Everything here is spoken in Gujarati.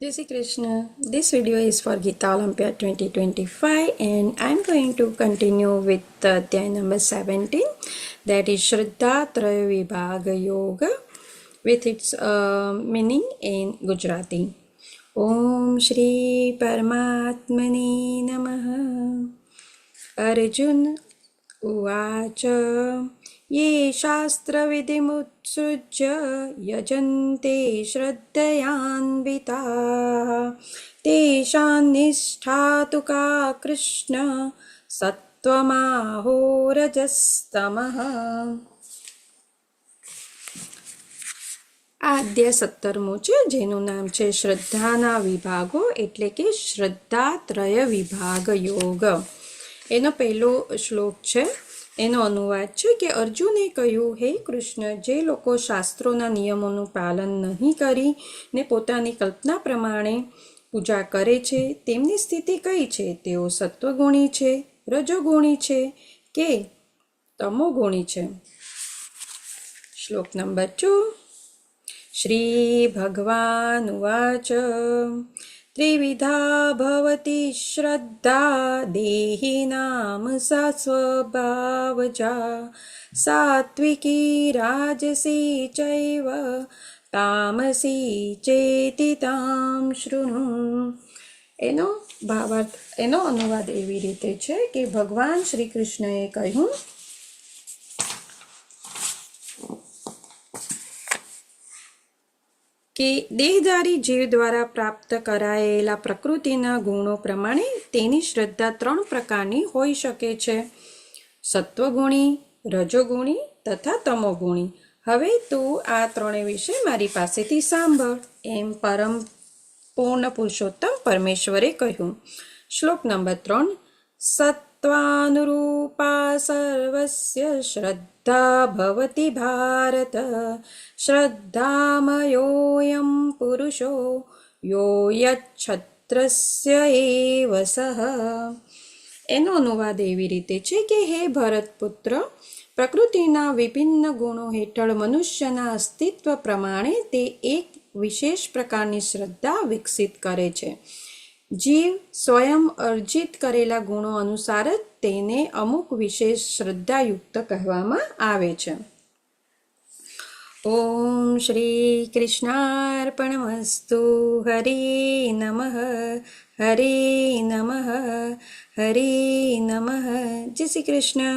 Jai Shri Krishna. This video is for Gita Olympiad 2025 and I'm going to continue with Adhyay number 17, that is Shraddha Traya Vibhaga Yoga, with its meaning in Gujarati. Om Shri Paramatmane Namaha. Arjun Uvacha ये शास्त्रविधिमुत्सृज्य यजन्ते श्रद्धयान्विताः तेषां निष्ठा तु का कृष्ण सत्त्वमाहोरजस्तमः। આ અધ્યાય 17મો છે, જેનું નામ છે શ્રદ્ધાના વિભાગો એટલે કે શ્રદ્ધાત્રય વિભાગ યોગ. એનો પહેલો શ્લોક છે, એનો અનુવાદ છે કે અર્જુને કહ્યું, હે કૃષ્ણ, જે લોકો શાસ્ત્રોના નિયમોનું પાલન નહીં કરી ને પોતાની કલ્પના પ્રમાણે પૂજા કરે છે તેમની સ્થિતિ કઈ છે? તેઓ સત્વગુણી છે, રજોગુણી છે કે તમોગુણી છે? શ્લોક નંબર 2. શ્રી ભગવાન ઉવાચ ત્રિવિધા ભવતી શ્રદ્ધા દેહિનામ સા સ્વભાવજા સાત્વિકી રાજસી ચૈવ તામસી ચેતિ તામ શૃણુ. એનો ભાવાર્થ, એનો અનુવાદ એવી રીતે છે કે ભગવાન શ્રી કૃષ્ણએ કહ્યું કે દેહધારી જીવ દ્વારા પ્રાપ્ત કરાયેલા પ્રકૃતિના ગુણો પ્રમાણે તેની શ્રદ્ધા 3 પ્રકારની હોઈ શકે છે: સત્વગુણી, રજોગુણી તથા તમોગુણી. હવે તું આ ત્રણે વિશે મારી પાસેથી સાંભળ, એમ પરમ પૂર્ણ પુરુષોત્તમ પરમેશ્વરે કહ્યું. શ્લોક નંબર 3. સત્વાનુરૂપા સર્વસ્ય શ્રદ્ધા ભવતી ભારત શ્રદ્ધામયોયમ પુરુષો યો યચ્છત્રસ્ય એવ સહ. એનો અનુવાદ એવી રીતે છે કે હે ભરતપુત્ર, પ્રકૃતિના વિભિન્ન ગુણો હેઠળ મનુષ્યના અસ્તિત્વ પ્રમાણે તે એક વિશેષ પ્રકારની શ્રદ્ધા વિકસિત કરે છે. જીવ સ્વયં અર્જિત કરેલા ગુણો અનુસાર જ તેને અમુક વિશેષ શ્રદ્ધાયુક્ત કહેવામાં આવે છે. ઓમ શ્રી કૃષ્ણાર્પણમસ્તુ. હરે નમઃ, હરે નમઃ, હરે નમઃ. જય શ્રી કૃષ્ણ.